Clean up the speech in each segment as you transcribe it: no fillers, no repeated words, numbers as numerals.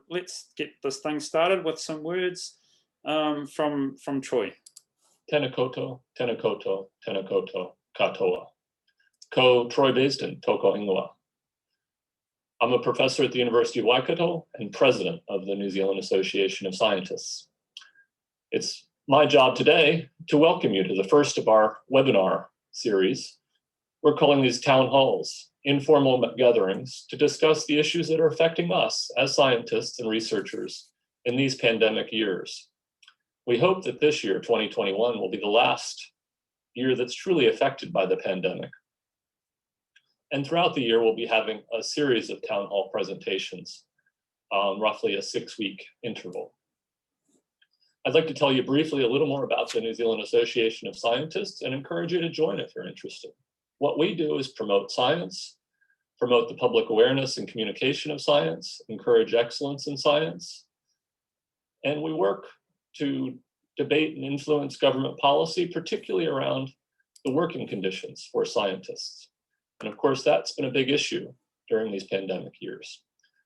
let's get this thing started with some words from Troy. Tēnā koutou, tēnā koutou, tēnā koutou, katoa. Ko Troy Baisden, toko ingoa. I'm a professor at the University of Waikato and president of the New Zealand Association of Scientists. It's my job today to welcome you to the first of our webinar series. We're calling these town halls, informal gatherings to discuss the issues that are affecting us as scientists and researchers in these pandemic years. We hope that this year, 2021, will be the last year that's truly affected by the pandemic. And throughout the year, we'll be having a series of town hall presentations on roughly a 6-week interval. I'd like to tell you briefly a little more about the New Zealand Association of Scientists and encourage you to join if you're interested. What we do is promote science, promote the public awareness and communication of science, encourage excellence in science, and we work to debate and influence government policy, particularly around the working conditions for scientists. And of course, that's been a big issue during these pandemic years,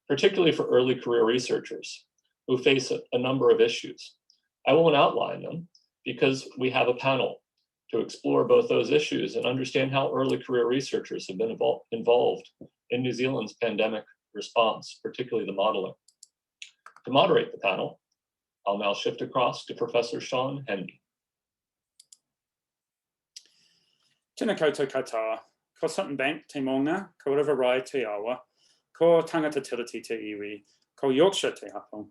particularly for early career researchers who face a number of issues. I won't outline them because we have a panel to explore both those issues and understand how early career researchers have been involved in New Zealand's pandemic response, particularly the modeling. To moderate the panel, I'll now shift across to Professor Shaun Hendy. Tēnā koutou katoa, ko Sutton Bank te maunga, ko River te awa, ko tangata tiriti te iwi, ko Yorkshire te hapong,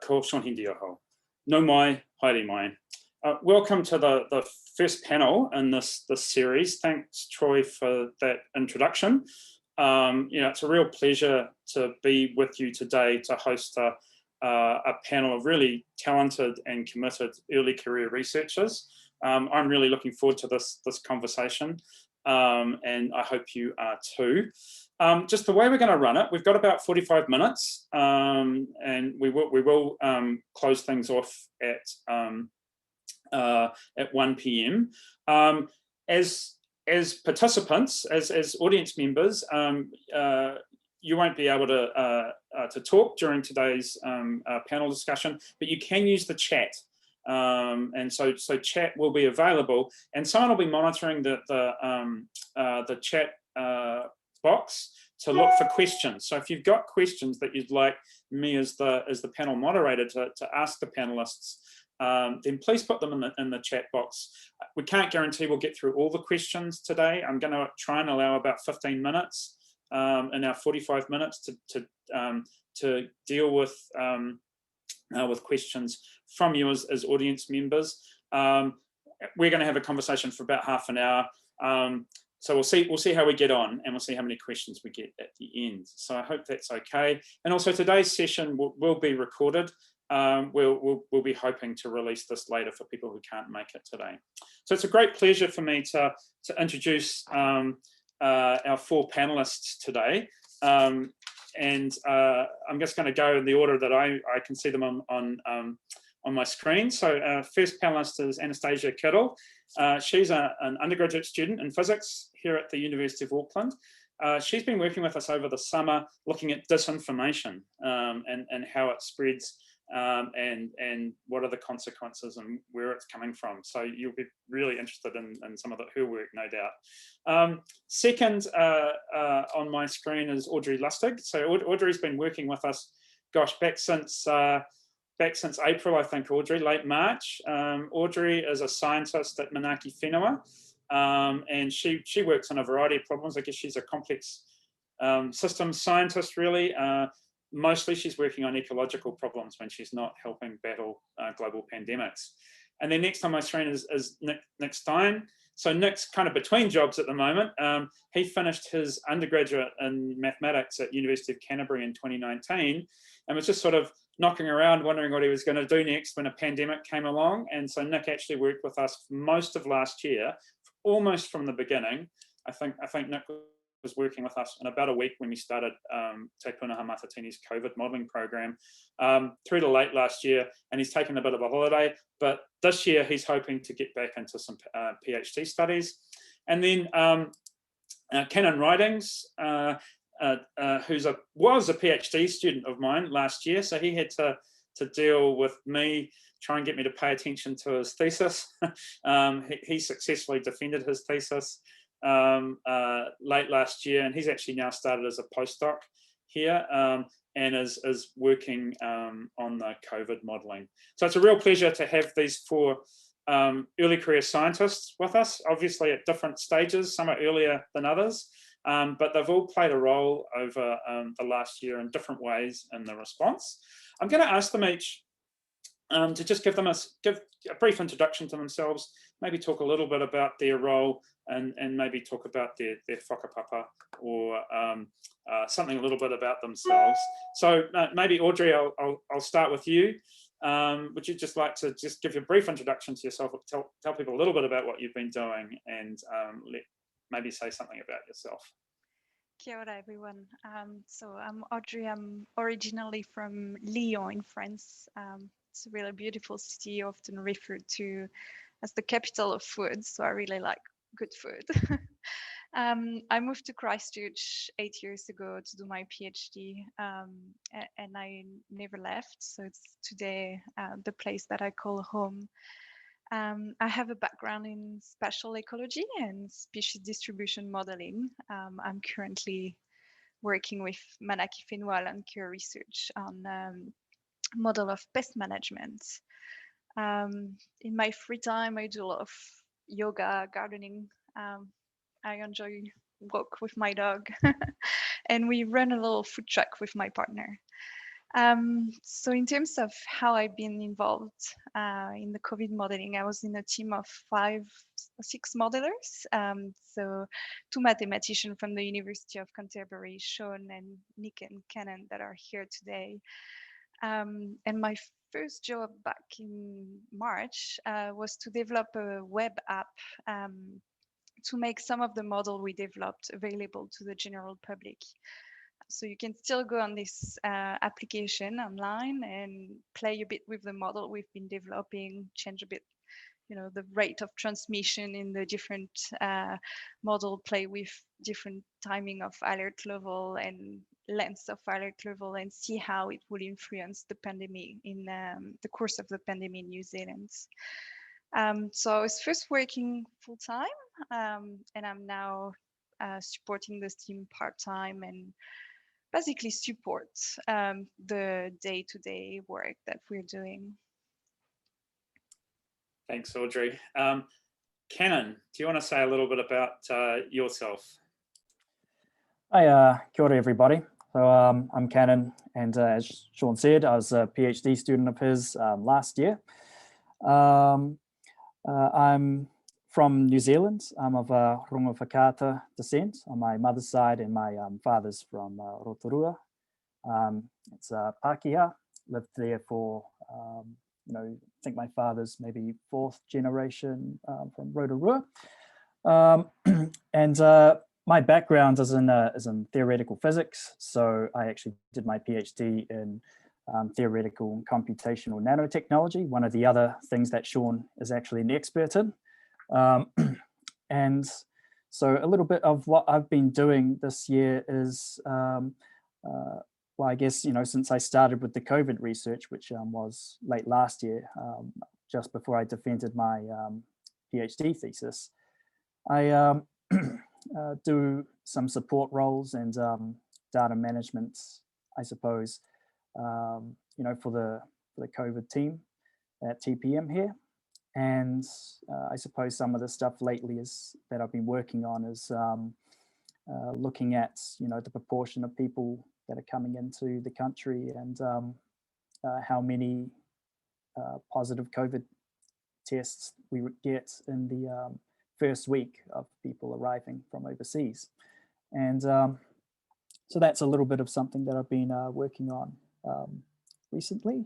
ko Shaun Hendy aho. No mai, haere mai. Welcome to the first panel in this series. Thanks, Troy, for that introduction. It's a real pleasure to be with you today to host a panel of really talented and committed early career researchers. I'm really looking forward to this conversation, and I hope you are too. Just the way we're going to run it, we've got about 45 minutes, and we will close things off at 1 p.m. As participants, as audience members, you won't be able to talk during today's panel discussion, but you can use the chat. And so chat will be available, and someone will be monitoring the chat box to look for questions. So if you've got questions that you'd like me as the panel moderator to ask the panelists, then please put them in the chat box. We can't guarantee we'll get through all the questions today. I'm going to try and allow about 15 minutes in our 45 minutes to deal with questions from you as audience members. We're going to have a conversation for about half an hour. So we'll see how we get on, and we'll see how many questions we get at the end. So I hope that's okay. And also today's session will be recorded. We'll be hoping to release this later for people who can't make it today. So it's a great pleasure for me to introduce our 4 panelists today. And I'm just going to go in the order that I can see them on my screen. So first panelist is Anastasia Kittle. She's an undergraduate student in physics here at the University of Auckland. She's been working with us over the summer looking at disinformation and how it spreads and what are the consequences and where it's coming from. So you'll be really interested in some of her work, no doubt. Second on my screen is Audrey Lustig. So Audrey's been working with us, gosh, back since April, I think, Audrey, late March. Audrey is a scientist at Manaki Whenua, and she works on a variety of problems. I guess she's a complex systems scientist, really. Mostly she's working on ecological problems when she's not helping battle global pandemics. And then next on my screen is Nick Stein. So Nick's kind of between jobs at the moment. He finished his undergraduate in mathematics at University of Canterbury in 2019 and was just sort of knocking around wondering what he was going to do next when a pandemic came along. And so Nick actually worked with us for most of last year, almost from the beginning. I think Nick was working with us in about a week when we started Te Pūnaha Matatini's COVID modelling program through to late last year, and he's taken a bit of a holiday, but this year he's hoping to get back into some PhD studies. And then Canon Ridings, was a PhD student of mine last year, so he had to deal with me, try and get me to pay attention to his thesis. He successfully defended his thesis late last year, and he's actually now started as a postdoc here, and is working on the COVID modelling. So it's a real pleasure to have these 4 early career scientists with us, obviously at different stages. Some are earlier than others, but they've all played a role over the last year in different ways in the response. I'm going to ask them each to just give a brief introduction to themselves, maybe talk a little bit about their role, and maybe talk about their whakapapa, or something a little bit about themselves. So maybe Audrey, I'll start with you. Would you just like to just give a brief introduction to yourself, tell people a little bit about what you've been doing, and maybe say something about yourself? Kia ora, everyone. So I'm Audrey. I'm originally from Lyon in France. It's a really beautiful city, often referred to as the capital of food. So I really like good food. I moved to Christchurch 8 years ago to do my PhD, and I never left. So it's today the place that I call home. I have a background in spatial ecology and species distribution modeling. I'm currently working with Manaki Fenwal and Cure Research on model of pest management. In my free time, I do a lot of yoga, gardening. I enjoy walk with my dog, and we run a little food truck with my partner. So in terms of how I've been involved in the COVID modeling, I was in a team of 6 modelers. So 2 mathematicians from the University of Canterbury, Shaun and Nick and Canon, that are here today. And my first job back in March was to develop a web app to make some of the model we developed available to the general public. So you can still go on this application online and play a bit with the model we've been developing, change a bit, the rate of transmission in the different model, play with different timing of alert level and length of alert level, and see how it will influence the pandemic in the course of the pandemic in New Zealand. So I was first working full-time, and I'm now supporting this team part-time and basically support the day-to-day work that we're doing. Thanks, Audrey. Canon, do you want to say a little bit about yourself? Hi, kia ora everybody. So I'm Canon, and as Shaun said, I was a PhD student of his last year. I'm from New Zealand. I'm of Rongo Whakaata descent on my mother's side, and my father's from Rotorua. It's Pākehā. Lived there for, I think my father's maybe 4th generation from Rotorua. And my background is in theoretical physics. So I actually did my PhD in theoretical and computational nanotechnology, one of the other things that Shaun is actually an expert in. And so a little bit of what I've been doing this year is, well, I guess, since I started with the COVID research, which was late last year, just before I defended my PhD thesis, I do some support roles and data management, I suppose, for the COVID team at TPM here. And I suppose some of the stuff lately that I've been working on is looking at, the proportion of people that are coming into the country, and how many positive COVID tests we would get in the first week of people arriving from overseas. And so that's a little bit of something that I've been working on recently.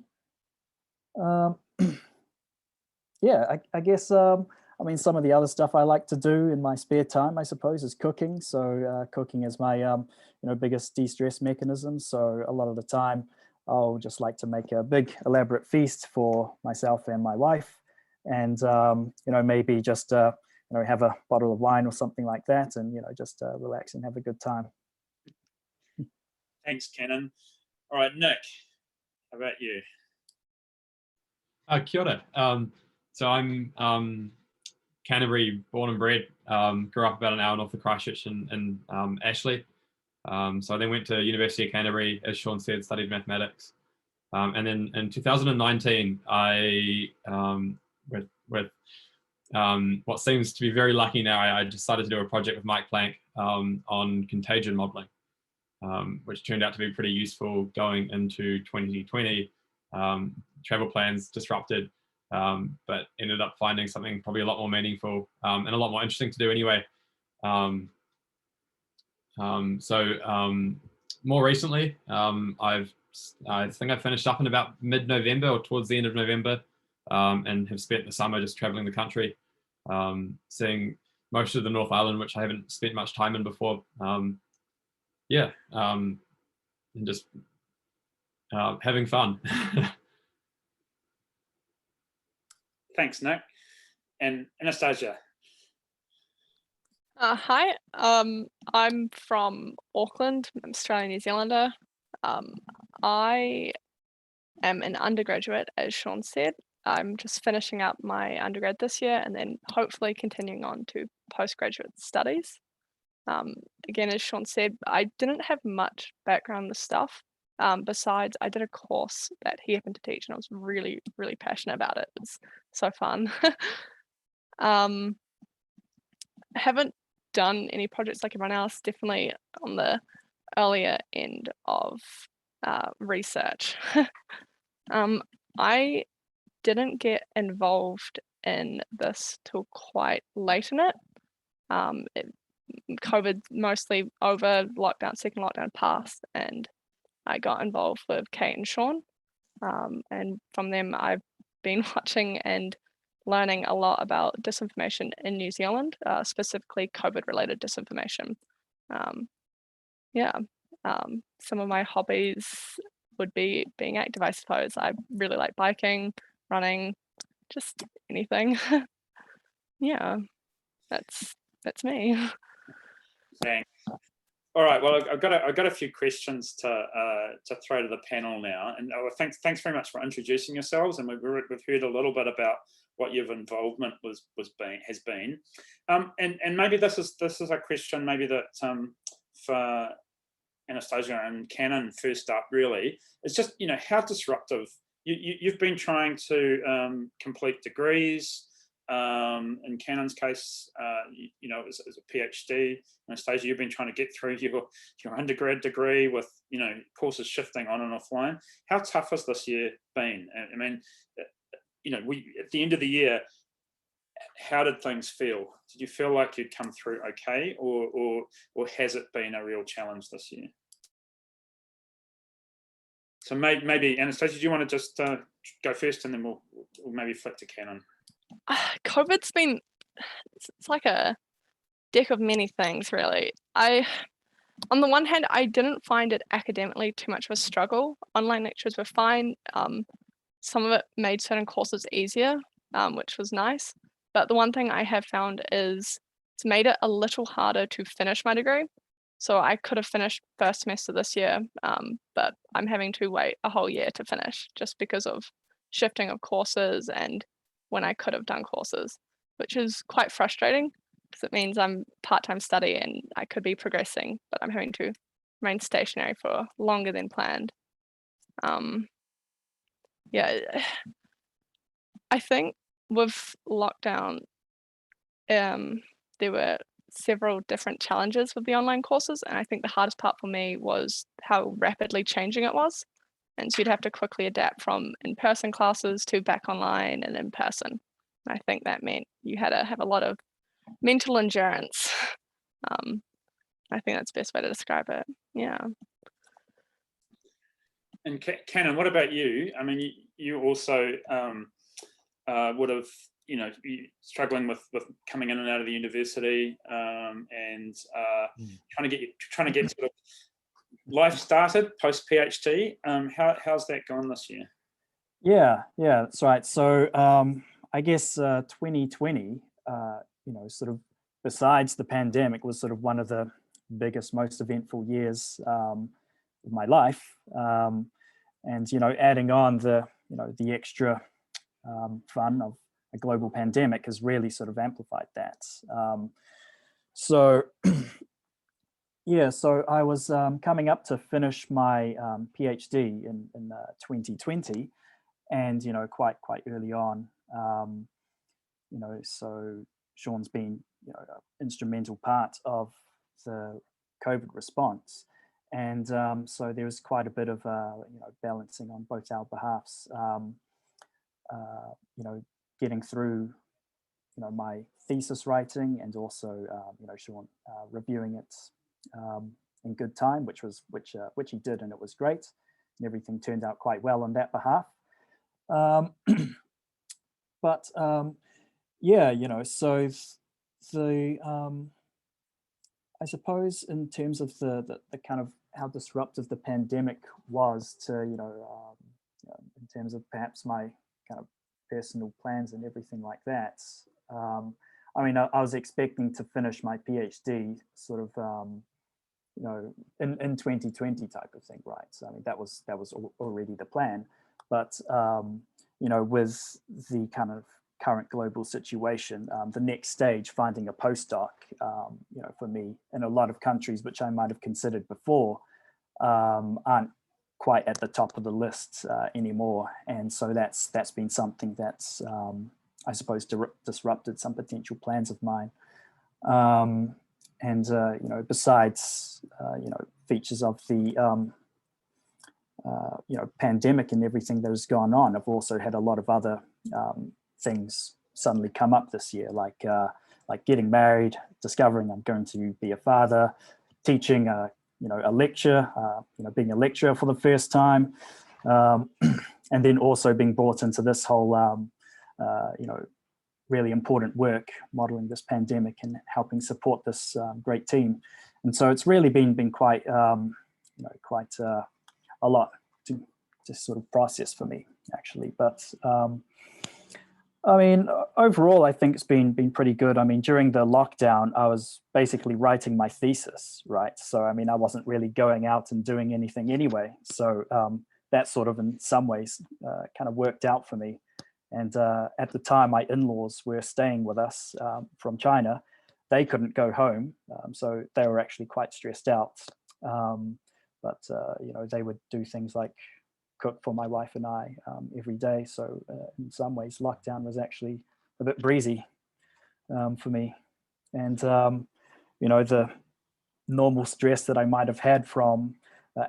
Yeah, I guess, some of the other stuff I like to do in my spare time, I suppose, is cooking. So cooking is my, biggest de-stress mechanism. So a lot of the time, I'll just like to make a big elaborate feast for myself and my wife. And, maybe just, have a bottle of wine or something like that, and, just relax and have a good time. Thanks, Canon. All right, Nick, how about you? Kia ora. So I'm Canterbury born and bred, grew up about an hour north of Christchurch in Ashley. So I then went to University of Canterbury, as Shaun said, studied mathematics. And then in 2019, I, with what seems to be very lucky now, I decided to do a project with Mike Planck on contagion modeling, which turned out to be pretty useful going into 2020. Travel plans disrupted, but ended up finding something probably a lot more meaningful and a lot more interesting to do anyway. More recently, I think I finished up in about mid-November or towards the end of November, and have spent the summer just traveling the country, seeing most of the North Island, which I haven't spent much time in before. And just having fun. Thanks, Nick. And Anastasia. Hi, I'm from Auckland. I'm Australian New Zealander. I am an undergraduate, as Shaun said. I'm just finishing up my undergrad this year and then hopefully continuing on to postgraduate studies. Again, as Shaun said, I didn't have much background in this stuff. Besides, I did a course that he happened to teach and I was really, really passionate about it. It was so fun. I haven't done any projects like everyone else, definitely on the earlier end of research. I didn't get involved in this till quite late in it. COVID mostly over, lockdown, second lockdown passed, and I got involved with Kate and Shaun. And from them, I've been watching and learning a lot about disinformation in New Zealand, specifically COVID-related disinformation. Some of my hobbies would be being active, I suppose. I really like biking, running, just anything. Yeah, that's me. Thanks. All right. Well, I've got a few questions to throw to the panel now. And thanks very much for introducing yourselves. And we've heard a little bit about what your involvement has been. And maybe this is a question maybe that for Anastasia and Canon first up. Really, it's just how disruptive you've been trying to complete degrees. In Canon's case, as a PhD, Anastasia, you've been trying to get through your undergrad degree with courses shifting on and offline. How tough has this year been? I mean, at the end of the year, how did things feel? Did you feel like you'd come through okay, or has it been a real challenge this year? So maybe Anastasia, do you want to just go first, and then we'll maybe flip to Canon. COVID's been, it's like a deck of many things, really. On the one hand, I didn't find it academically too much of a struggle. Online lectures were fine. Some of it made certain courses easier, which was nice. But the one thing I have found is it's made it a little harder to finish my degree. So I could have finished first semester this year, but I'm having to wait a whole year to finish just because of shifting of courses and when I could have done courses, which is quite frustrating because it means I'm part-time study and I could be progressing, but I'm having to remain stationary for longer than planned. I think with lockdown, there were several different challenges with the online courses, and I think the hardest part for me was how rapidly changing it was. And so you'd have to quickly adapt from in-person classes to back online and in person. I think that meant you had to have a lot of mental endurance. I think that's the best way to describe it. Yeah. And Canon, what about you? I mean, you also would have, struggling with coming in and out of the university, and trying to get sort of life started post PhD. How's that gone this year? Yeah, that's right. So I guess 2020, sort of besides the pandemic, was sort of one of the biggest, most eventful years my life, and adding on the the extra fun of a global pandemic has really sort of amplified that. So yeah, so I was coming up to finish my PhD in 2020, and quite early on, so Shaun's been an instrumental part of the COVID response, and so there was quite a bit of balancing on both our behalfs. Getting through my thesis writing, and also Shaun reviewing it in good time, which he did, and it was great, and everything turned out quite well on that behalf. But yeah, so the I suppose in terms of the kind of how disruptive the pandemic was to in terms of perhaps my kind of personal plans and everything like that. I mean, I was expecting to finish my PhD sort of in 2020 type of thing, right? So I mean, that was already the plan, but with the kind of current global situation, the next stage, finding a postdoc, for me in a lot of countries which I might have considered before, aren't quite at the top of the list anymore, and so that's been something that's I suppose disrupted some potential plans of mine. And besides features of the pandemic and everything that has gone on, I've also had a lot of other things suddenly come up this year, like getting married, discovering I'm going to be a father, teaching a lecture, being a lecturer for the first time, and then also being brought into this whole really important work modeling this pandemic and helping support this great team. And so it's really been quite quite a lot to sort of process for me, actually. But I mean, overall, I think it's been pretty good. I mean, during the lockdown, I was basically writing my thesis, right? So I mean, I wasn't really going out and doing anything anyway. So that sort of, in some ways, kind of worked out for me. And at the time, my in-laws were staying with us from China. They couldn't go home, so they were actually quite stressed out. But they would do things like cook for my wife and I every day. So in some ways, lockdown was actually a bit breezy for me. And the normal stress that I might have had from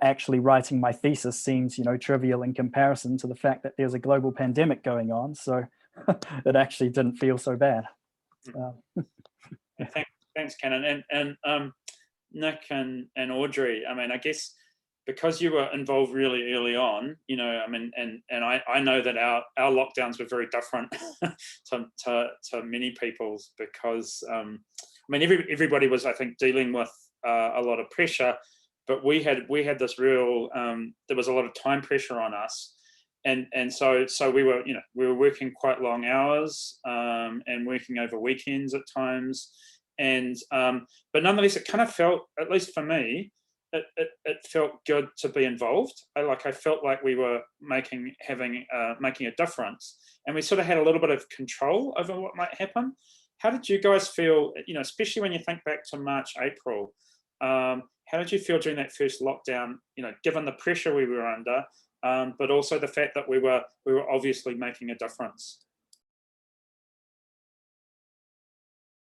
actually writing my thesis seems trivial in comparison to the fact that there's a global pandemic going on. So it actually didn't feel so bad. Thanks, Canon. And Nick and Audrey, I mean, I guess because you were involved really early on, I mean, and I know that our lockdowns were very different to many people's, because I mean, everybody was, I think, dealing with a lot of pressure, but we had this real there was a lot of time pressure on us, and so we were working quite long hours and working over weekends at times, and but nonetheless it kind of felt, at least for me, it felt good to be involved. I felt like we were making a difference, and we sort of had a little bit of control over what might happen. How did you guys feel, especially when you think back to March, April? How did you feel during that first lockdown, given the pressure we were under, but also the fact that we were obviously making a difference?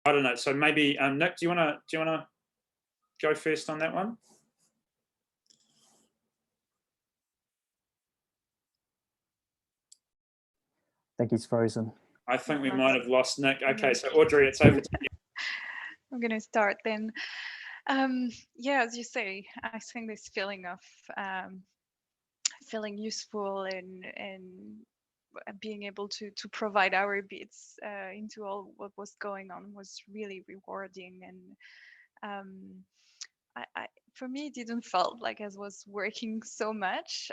I don't know. So maybe Nick, do you wanna go first on that one? I think he's frozen. I think we might have lost Nick. Okay, so Audrey, it's over to you. I'm going to start then. Yeah, as you say, I think this feeling of feeling useful and being able to provide our bits into all what was going on was really rewarding. And for me, it didn't felt like I was working so much.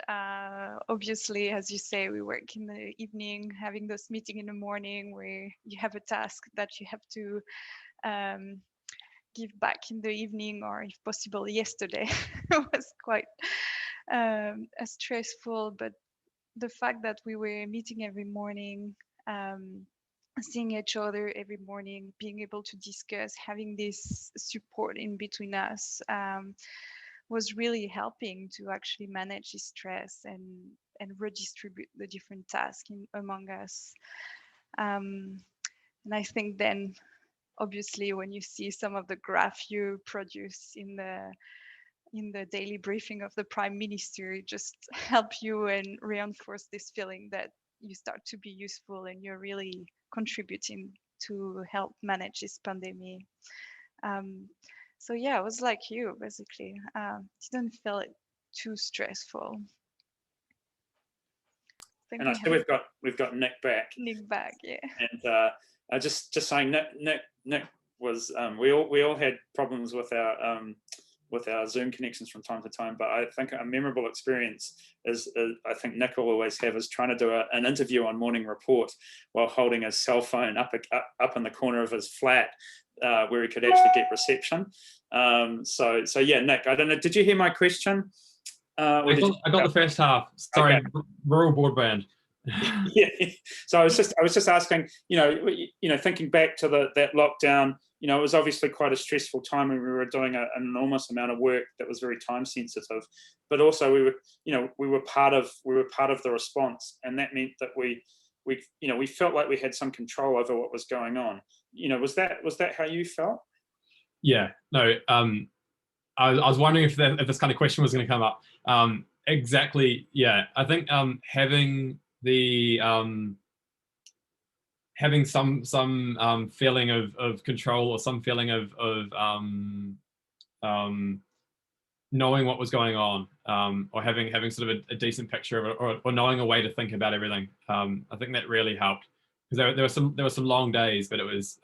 Obviously, as you say, we work in the evening, having this meeting in the morning where you have a task that you have to give back in the evening, or if possible yesterday. It was quite as stressful, but the fact that we were meeting every morning, seeing each other every morning, being able to discuss, having this support in between us, was really helping to actually manage the stress and redistribute the different tasks among us. And I think then, obviously, when you see some of the graph you produce in the daily briefing of the Prime Minister, it just help you and reinforce this feeling that you start to be useful and you're really contributing to help manage this pandemic. So yeah, it was like you basically. Didn't feel it too stressful. And I see we've got Nick back. Nick back, yeah. And I just saying, Nick was we all had problems with our Zoom connections from time to time, but I think a memorable experience is I think Nick will always have is trying to do an interview on Morning Report while holding his cell phone up in the corner of his flat where he could actually get reception. So yeah, Nick, I don't know, did you hear my question? I got the first half. Sorry, okay. Rural broadband. Yeah. So I was just asking, thinking back to that lockdown, it was obviously quite a stressful time when we were doing an enormous amount of work that was very time sensitive, but also we were part of the response, and that meant that we felt like we had some control over what was going on. Was that how you felt? Yeah. No. I was wondering if this kind of question was going to come up. Exactly. Yeah. I think having some feeling of control, or some feeling of knowing what was going on, or having sort of a decent picture of it, or knowing a way to think about everything. I think that really helped, because there were some long days, but it was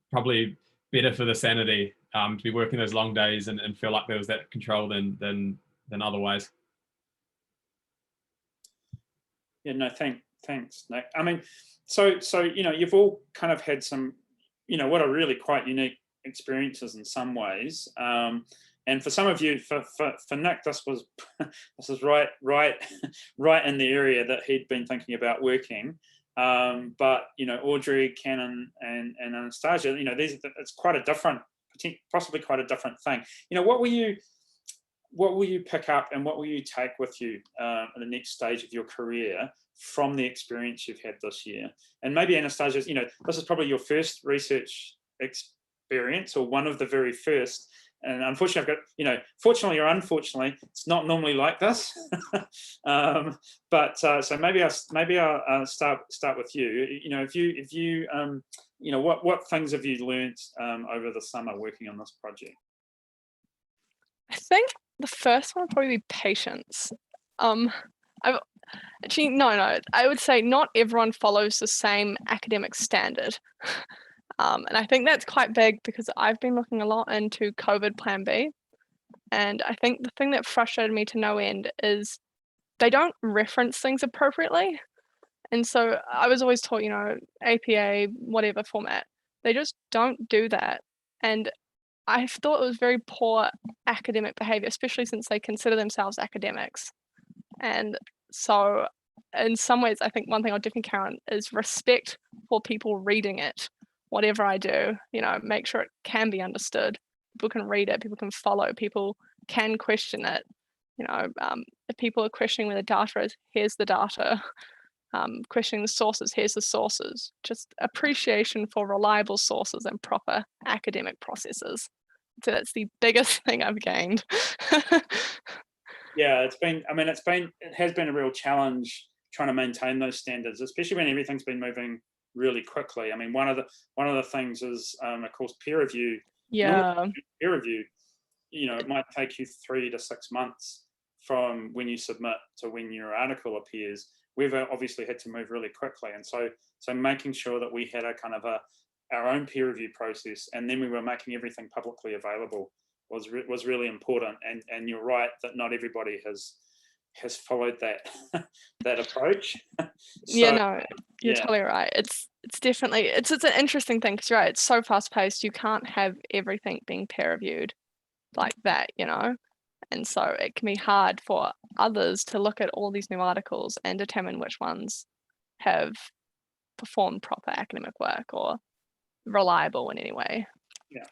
probably better for the sanity to be working those long days and feel like there was that control than otherwise. Yeah, no, thanks, Nick. I mean, so you've all kind of had some, what are really quite unique experiences in some ways. And for some of you, for Nick, this was right in the area that he'd been thinking about working. But Audrey, Canon, and Anastasia, it's quite a different, possibly quite a different thing. What will you pick up and what will you take with you in the next stage of your career from the experience you've had this year? And maybe Anastasia, this is probably your first research experience, or one of the very first. And unfortunately, fortunately or unfortunately, it's not normally like this. But so maybe I'll start with you. If you what things have you learned over the summer working on this project? I think the first one would probably be patience. I would say not everyone follows the same academic standard. And I think that's quite big, because I've been looking a lot into COVID Plan B. And I think the thing that frustrated me to no end is they don't reference things appropriately. And so I was always taught, APA, whatever format, they just don't do that. And I thought it was very poor academic behavior, especially since they consider themselves academics. And so in some ways, I think one thing I'll definitely count is respect for people reading it. Whatever I do, make sure it can be understood. People can read it, people can follow, people can question it. If people are questioning where the data is, here's the data. Questioning the sources, here's the sources. Just appreciation for reliable sources and proper academic processes. So that's the biggest thing I've gained. Yeah, it has been a real challenge trying to maintain those standards, especially when everything's been moving really quickly. I mean, one of the things is, of course, peer review. Yeah. Peer review, it might take you 3 to 6 months from when you submit to when your article appears. We've obviously had to move really quickly, and so making sure that we had a kind of our own peer review process, and then we were making everything publicly available was really important. And you're right that not everybody has followed that approach. You're totally right. It's definitely it's an interesting thing, because you're right, it's so fast paced. You can't have everything being peer reviewed like that, And so it can be hard for others to look at all these new articles and determine which ones have performed proper academic work or reliable in any way. Yeah.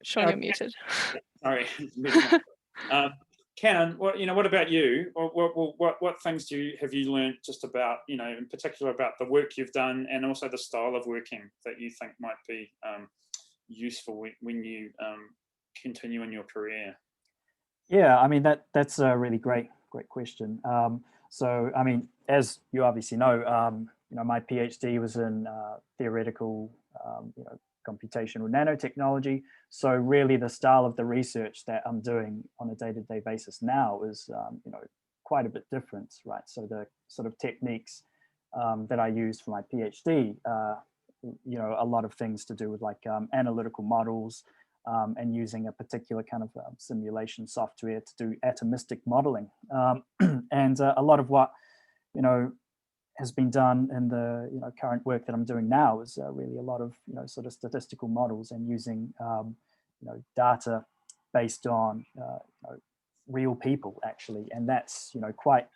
Shaun, you're muted. Sorry. Canon, what about you? What things have you learned just about, in particular about the work you've done and also the style of working that you think might be useful when you continue in your career? Yeah, I mean, that's a really great question. So, I mean, as you obviously know, my PhD was in theoretical, computational nanotechnology. So really the style of the research that I'm doing on a day-to-day basis now is, quite a bit different, right? So the sort of techniques that I used for my PhD, a lot of things to do with like analytical models and using a particular kind of simulation software to do atomistic modeling. And a lot of what, has been done in the current work that I'm doing now is really a lot of sort of statistical models and using data based on real people actually, and that's quite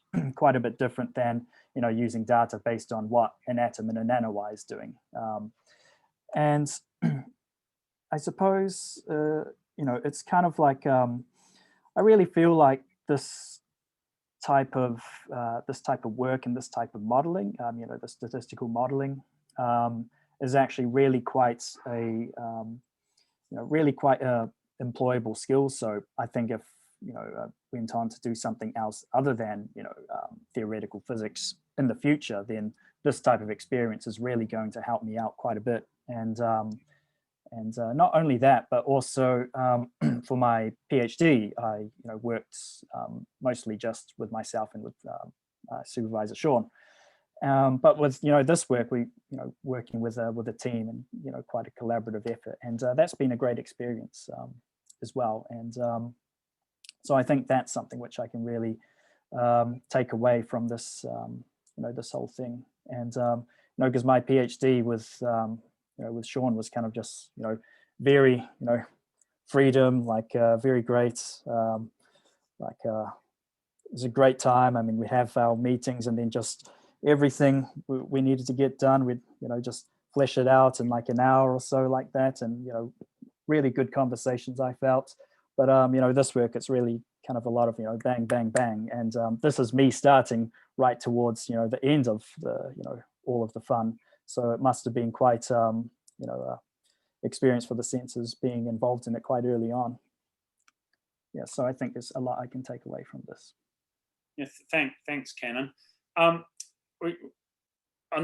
a bit different than using data based on what an atom in a nanowire is doing. And I suppose it's kind of like I really feel like this type of work and this type of modeling, the statistical modeling, is actually really quite a employable skill. So I think if went on to do something else other than theoretical physics in the future, then this type of experience is really going to help me out quite a bit. And not only that, but also for my PhD, I worked mostly just with myself and with supervisor Shaun. But with this work, we working with a team and quite a collaborative effort, and that's been a great experience as well. And so I think that's something which I can really take away from this this whole thing. And because my PhD with Shaun was kind of just very freedom, like very great, it was a great time. I mean, we have our meetings and then just everything we needed to get done, we'd just flesh it out in like an hour or so like that, and really good conversations I felt. But this work, it's really kind of a lot of bang bang bang, and this is me starting right towards the end of the all of the fun. So it must have been quite experience for the senses being involved in it quite early on. Yeah, so I think there's a lot I can take away from this. Yeah, thanks, Canon. I'm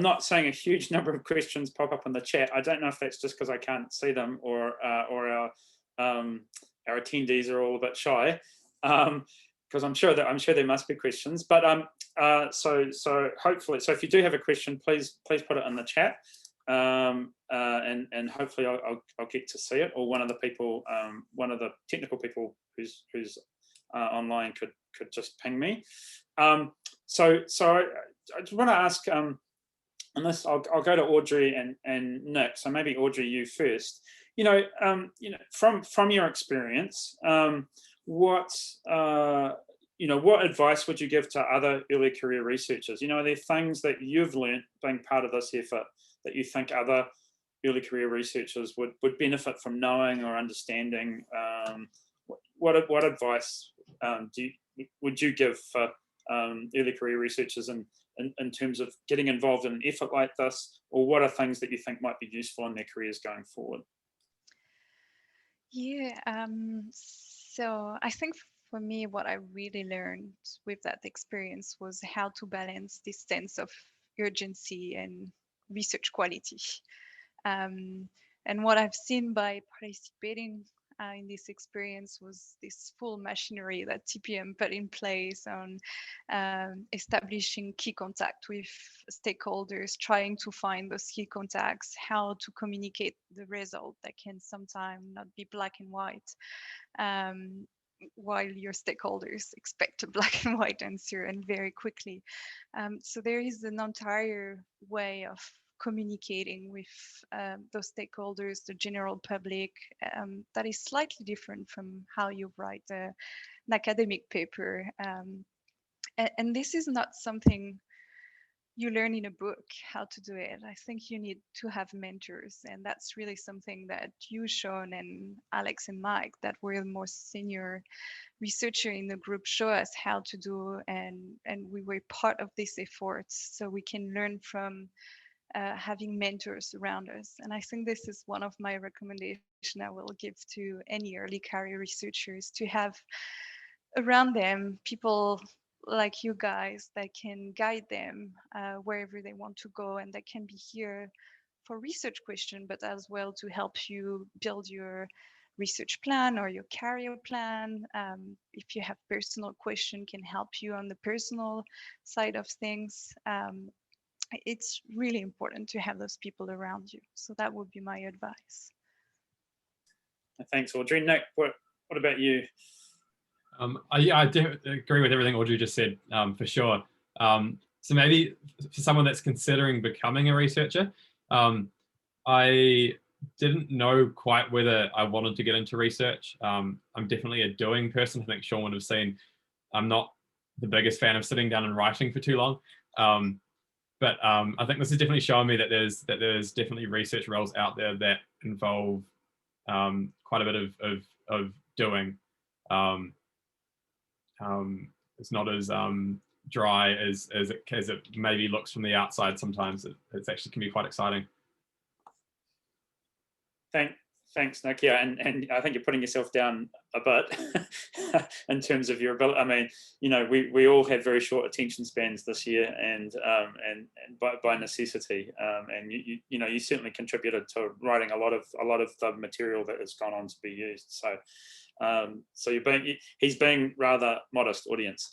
not seeing a huge number of questions pop up in the chat. I don't know if that's just because I can't see them or our attendees are all a bit shy, because I'm sure there must be questions. But so hopefully, so if you do have a question, please put it in the chat, and hopefully I'll get to see it, or one of the people, one of the technical people who's online could just ping me. So I just want to ask, unless I'll go to Audrey and Nick. So maybe Audrey, you first. From your experience, what advice would you give to other early career researchers? Are there things that you've learned being part of this effort that you think other early career researchers would benefit from knowing or understanding? What advice would you give for early career researchers in terms of getting involved in an effort like this, or what are things that you think might be useful in their careers going forward? Yeah, so I think for me, what I really learned with that experience was how to balance this sense of urgency and research quality. And what I've seen by participating in this experience was this full machinery that TPM put in place on establishing key contact with stakeholders, trying to find those key contacts, how to communicate the result that can sometimes not be black and white, while your stakeholders expect a black and white answer and very quickly. So there is an entire way of communicating with those stakeholders, the general public, that is slightly different from how you write an academic paper. And this is not something you learn in a book how to do it. I think you need to have mentors, and that's really something that you, Shaun, and Alex and Mike, that were the more senior researcher in the group, show us how to do, and we were part of this effort, so we can learn from having mentors around us. And I think this is one of my recommendations I will give to any early career researchers, to have around them people like you guys that can guide them wherever they want to go, and that can be here for research question, but as well to help you build your research plan or your career plan. If you have personal question, can help you on the personal side of things. It's really important to have those people around you. So that would be my advice. Thanks, Audrey. Nick, what about you? I do agree with everything Audrey just said, for sure. So maybe for someone that's considering becoming a researcher, I didn't know quite whether I wanted to get into research. I'm definitely a doing person. I think Shaun would have seen I'm not the biggest fan of sitting down and writing for too long. But I think this has definitely shown me that there's definitely research roles out there that involve quite a bit of doing. It's not as dry as it maybe looks from the outside. Sometimes it actually can be quite exciting. Thanks, Nick. Yeah, and I think you're putting yourself down a bit in terms of your ability. I mean, you know, we all had very short attention spans this year, and by necessity. And you know, you certainly contributed to writing a lot of the material that has gone on to be used. So so he's being rather modest, audience.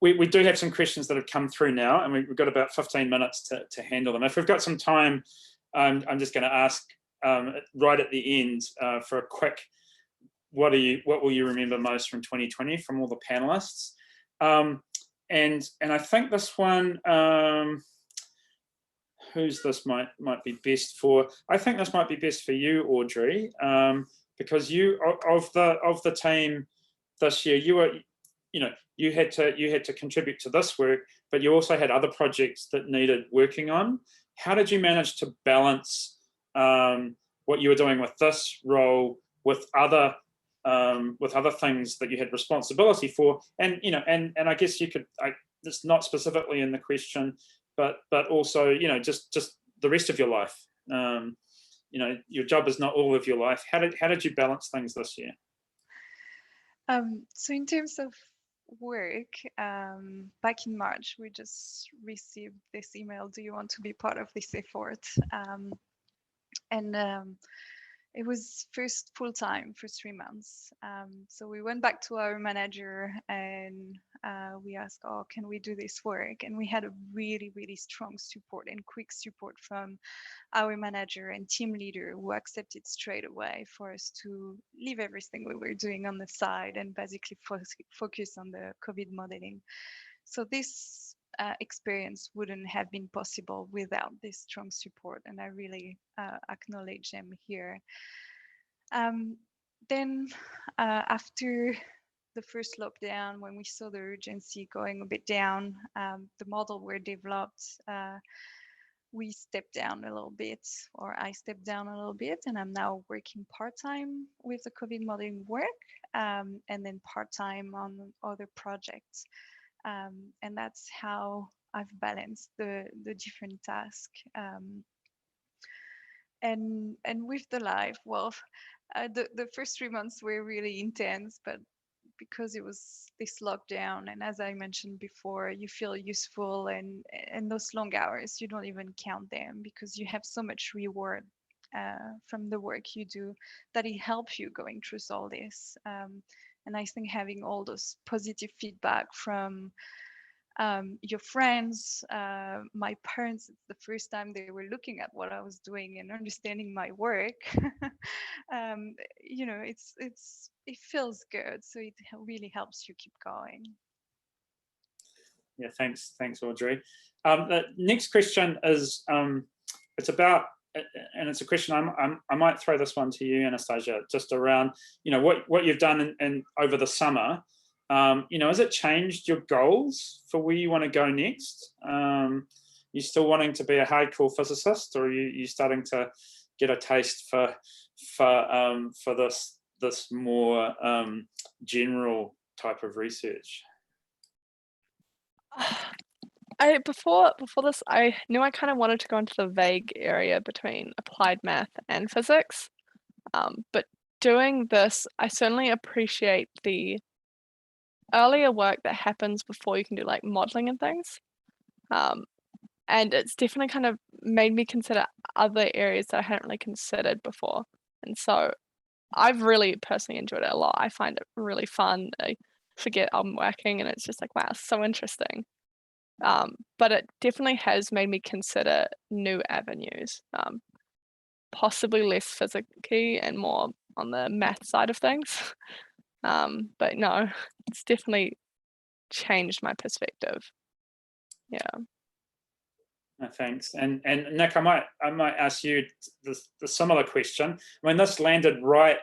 We do have some questions that have come through now, and we've got about 15 minutes to handle them. If we've got some time, I'm just going to ask right at the end for a quick, what will you remember most from 2020 from all the panelists? And I think this one, who's this might be best for? I think this might be best for you, Audrey, because you of the team this year, you had to contribute to this work, but you also had other projects that needed working on. How did you manage to balance what you were doing with this role with other things that you had responsibility for? And and I guess you could, it's not specifically in the question, but also just the rest of your life. Your job is not all of your life. How did you balance things this year? So in terms of work, back in March, we just received this email, do you want to be part of this effort? And it was first full-time for 3 months. So we went back to our manager and we asked, can we do this work? And we had a really, really strong support and quick support from our manager and team leader, who accepted straight away for us to leave everything we were doing on the side and basically focus on the COVID modeling. So this experience wouldn't have been possible without this strong support, and I really acknowledge them here. Then after the first lockdown, when we saw the urgency going a bit down, the model were developed, we stepped down a little bit, or I stepped down a little bit, and I'm now working part-time with the COVID modeling work, and then part-time on other projects. And that's how I've balanced the different tasks. And with the life, well, the first 3 months were really intense, but because it was this lockdown, and as I mentioned before, you feel useful, and those long hours, you don't even count them because you have so much reward from the work you do that it helps you going through all this. And I think having all those positive feedback from your friends, my parents, it's the first time they were looking at what I was doing and understanding my work. It feels good, so it really helps you keep going. Yeah, thanks, Audrey. The next question is it's about, and it's a question I might throw this one to you, Anastasia, just around, you know, what you've done in over the summer. You know, has it changed your goals for where you want to go next? You still wanting to be a hardcore physicist, or are you starting to get a taste for this more general type of research? Before this, I knew I kind of wanted to go into the vague area between applied math and physics. But doing this, I certainly appreciate the earlier work that happens before you can do like modeling and things. And it's definitely kind of made me consider other areas that I hadn't really considered before. And so I've really personally enjoyed it a lot. I find it really fun. I forget I'm working and it's just like, wow, so interesting. But it definitely has made me consider new avenues, possibly less physics-y and more on the math side of things. But no, it's definitely changed my perspective. Yeah. No, thanks. And Nick, I might ask you the similar question. I mean, this landed right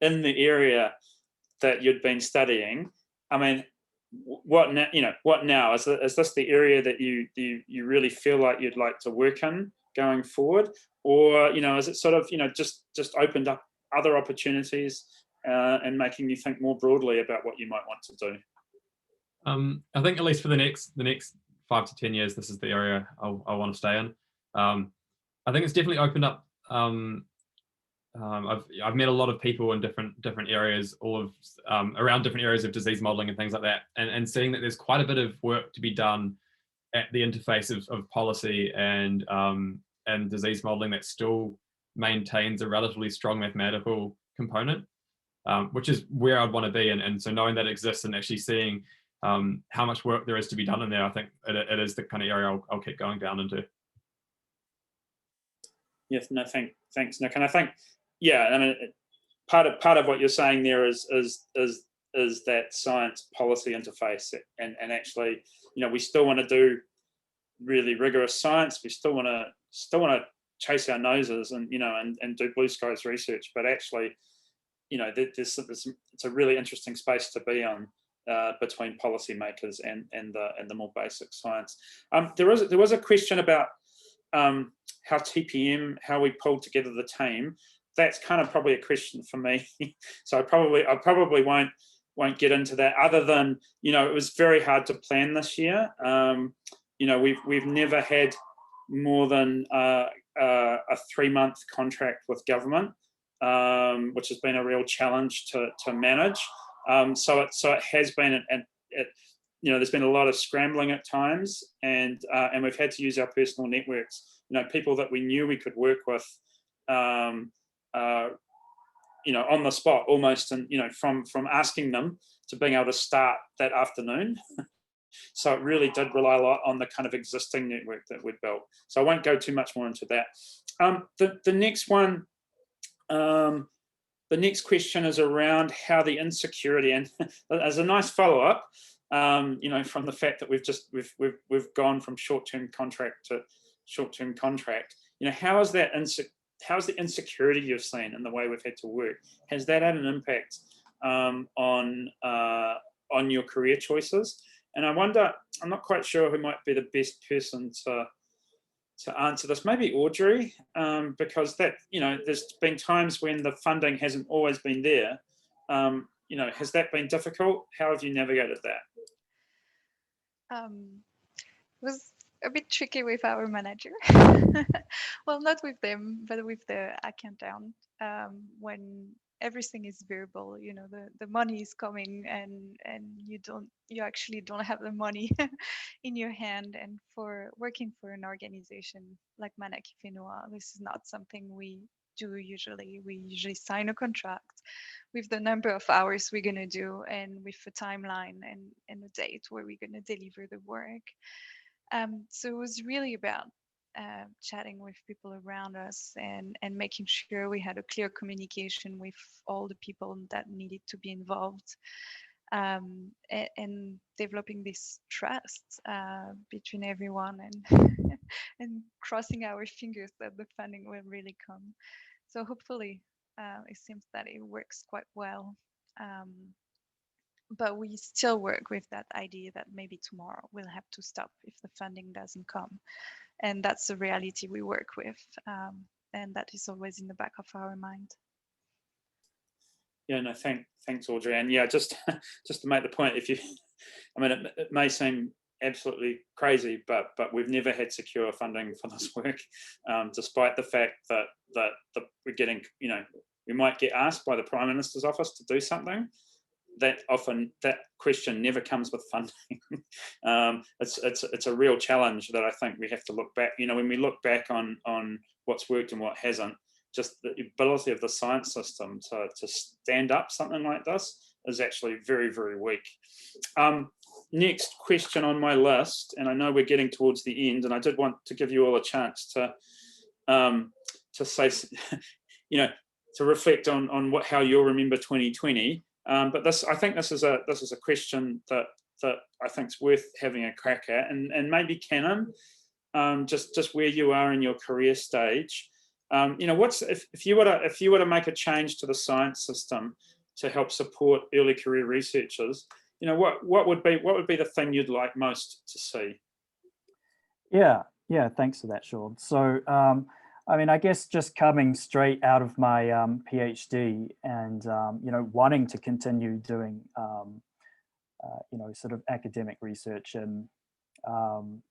in the area that you'd been studying. I mean, what now? You know, what now? Is this the area that you really feel like you'd like to work in going forward, or you know, is it sort of, you know, just opened up other opportunities and making you think more broadly about what you might want to do? I think at least for the next 5 to 10 years, this is the area I want to stay in. I think it's definitely opened up. I've met a lot of people in different areas, around different areas of disease modeling and things like that, and seeing that there's quite a bit of work to be done at the interface of policy and disease modeling that still maintains a relatively strong mathematical component, which is where I'd want to be. And so knowing that it exists and actually seeing how much work there is to be done in there, I think it is the kind of area I'll keep going down into. Yes, no, thanks, Nick. And I think, yeah, I mean, part of what you're saying there is that science policy interface, and actually, you know, we still want to do really rigorous science. We still want to chase our noses and, you know, and do blue skies research, but actually, you know, it's a really interesting space to be on. Between policymakers and the more basic science. There was a question about how we pulled together the team. That's kind of probably a question for me. So I probably won't get into that, other than, you know, it was very hard to plan this year. You know, we've never had more than a 3-month contract with government, which has been a real challenge to manage. So it has been, and you know, there's been a lot of scrambling at times, and we've had to use our personal networks. You know, people that we knew we could work with, you know, on the spot almost, and you know, from asking them to being able to start that afternoon. So it really did rely a lot on the kind of existing network that we'd built. So I won't go too much more into that. The next one. The next question is around how the insecurity, and as a nice follow-up, you know, from the fact that we've gone from short-term contract to short-term contract. You know, how's the insecurity you've seen in the way we've had to work? Has that had an impact on your career choices? And I wonder, I'm not quite sure who might be the best person to answer this. Maybe Audrey, because that, you know, there's been times when the funding hasn't always been there. You know, has that been difficult? How have you navigated that? It was a bit tricky with our manager. Well, not with them, but with the accountant. When everything is variable, you know, the money is coming, and you actually don't have the money in your hand. And for working for an organization like Manaki Whenua, this is not something we do usually. We usually sign a contract with the number of hours we're going to do, and with a timeline and a date where we're going to deliver the work. So it was really about chatting with people around us and making sure we had a clear communication with all the people that needed to be involved. and developing this trust between everyone, and and crossing our fingers that the funding will really come. So hopefully it seems that it works quite well. But we still work with that idea that maybe tomorrow we'll have to stop if the funding doesn't come. And that's the reality we work with. And that is always in the back of our mind. Yeah, no, thanks, Audrey. And yeah, just to make the point, I mean, it may seem absolutely crazy, but we've never had secure funding for this work, despite the fact that we're getting, we might get asked by the Prime Minister's office to do something. That question never comes with funding. It's a real challenge that I think we have to look back. When we look back on what's worked and what hasn't, just the ability of the science system to stand up something like this is actually very, very weak. Next question on my list, and I know we're getting towards the end, and I did want to give you all a chance to say, to reflect on how you'll remember 2020. But I think this is a question that I think is worth having a crack at, and maybe Canon, just where you are in your career stage. If you were to make a change to the science system to help support early career researchers, what would be the thing you'd like most to see? Yeah, thanks for that, Shaun. So I mean, I guess just coming straight out of my PhD and wanting to continue doing sort of academic research in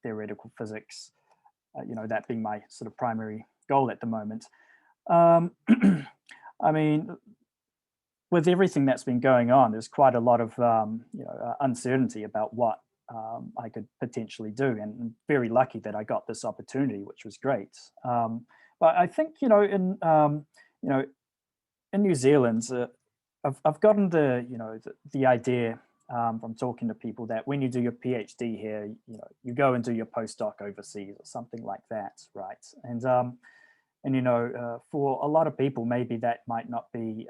theoretical physics, that being my sort of primary goal at the moment. I mean, with everything that's been going on, there's quite a lot of uncertainty about what I could potentially do, and I'm very lucky that I got this opportunity, which was great. But I think in New Zealand, I've gotten the idea from talking to people that when you do your PhD here, you go and do your postdoc overseas or something like that, right? And for a lot of people, maybe that might not be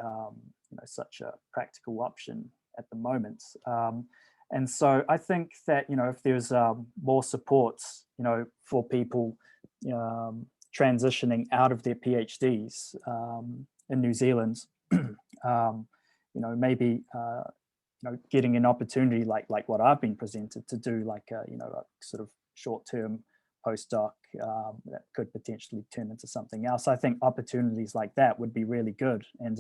such a practical option at the moment. And so I think that if there's more support for people transitioning out of their PhDs in New Zealand, maybe getting an opportunity like what I've been presented to do, like a sort of short-term postdoc that could potentially turn into something else. I think opportunities like that would be really good. And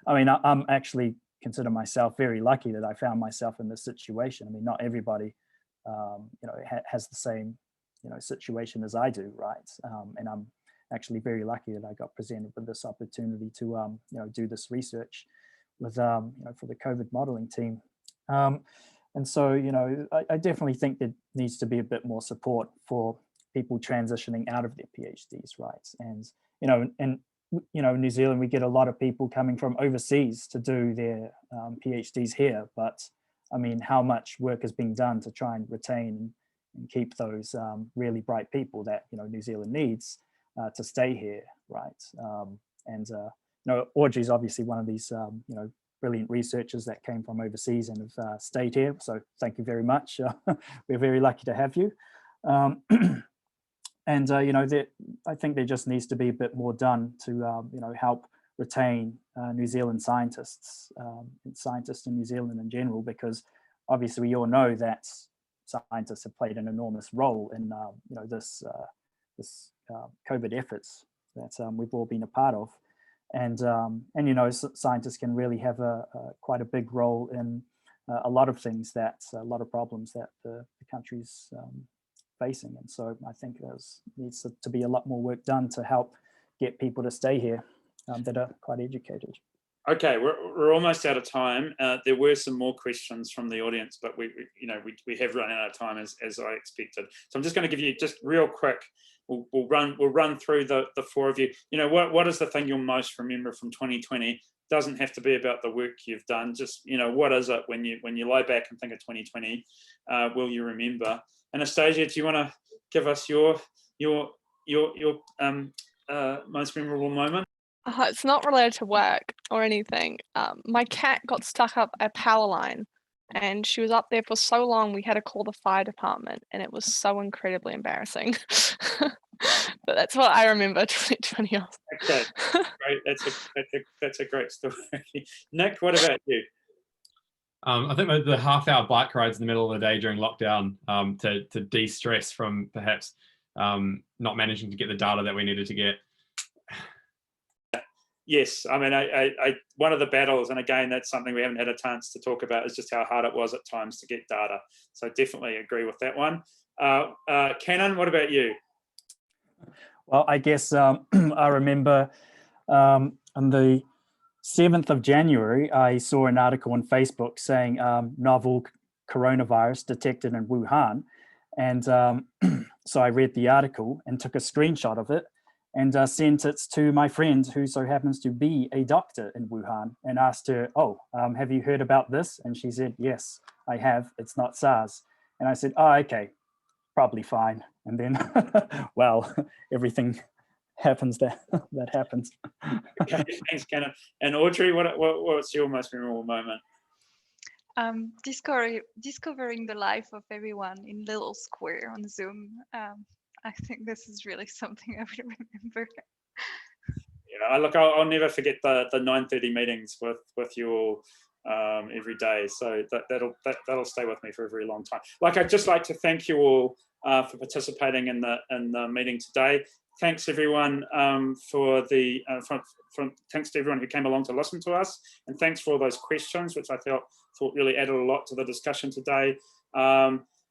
I mean, I'm actually consider myself very lucky that I found myself in this situation. I mean, not everybody has the same situation as I do, right? And I'm actually very lucky that I got presented with this opportunity to do this research with for the COVID modeling team. And so I definitely think there needs to be a bit more support for people transitioning out of their PhDs, right? And in New Zealand, we get a lot of people coming from overseas to do their PhDs here, but I mean, how much work is being done to try and retain and keep those really bright people that New Zealand needs to stay here, right? And Audrey's obviously one of these brilliant researchers that came from overseas and have stayed here. So thank you very much. We're very lucky to have you. And I think there just needs to be a bit more done to help retain New Zealand scientists, scientists in New Zealand in general, because obviously we all know that scientists have played an enormous role in this COVID efforts that we've all been a part of, and scientists can really have quite a big role in a lot of things, a lot of problems that the country's facing. And so I think there needs to be a lot more work done to help get people to stay here that are quite educated. Okay, we're almost out of time. There were some more questions from the audience, but we have run out of time as I expected. So I'm just going to give you just real quick. We'll run through the four of you. What is the thing you'll most remember from 2020? Doesn't have to be about the work you've done. Just what is it when you lie back and think of 2020? Will you remember? Anastasia, do you want to give us your most memorable moment? It's not related to work or anything. My cat got stuck up a power line and she was up there for so long we had to call the fire department, and it was so incredibly embarrassing. But that's what I remember 2020 of. Okay, great. That's a great story. Nick, what about you? I think the half-hour bike rides in the middle of the day during lockdown to de-stress from perhaps not managing to get the data that we needed to get. Yes, I mean, I one of the battles, and again, that's something we haven't had a chance to talk about, is just how hard it was at times to get data. So definitely agree with that one. Cannon, what about you? Well, I guess I remember on the 7th of January, I saw an article on Facebook saying novel coronavirus detected in Wuhan. And so I read the article and took a screenshot of it and sent it to my friend who so happens to be a doctor in Wuhan, and asked her, oh, have you heard about this? And she said, yes, I have. It's not SARS. And I said, oh, okay, probably fine. And then, well, everything happens that happens. Okay, thanks, Cannon. And Audrey, what's your most memorable moment? Discovering the life of everyone in Little Square on Zoom. I think this is really something I will remember. You know, I'll never forget the 9:30 meetings with you all every day. So that'll stay with me for a very long time. I'd just like to thank you all for participating in the meeting today. Thanks everyone thanks to everyone who came along to listen to us, and thanks for all those questions, which I thought really added a lot to the discussion today.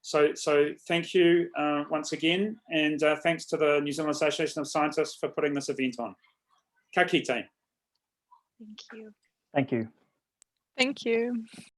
So thank you once again, and thanks to the New Zealand Association of Scientists for putting this event on. Ka kite. Thank you. Thank you. Thank you.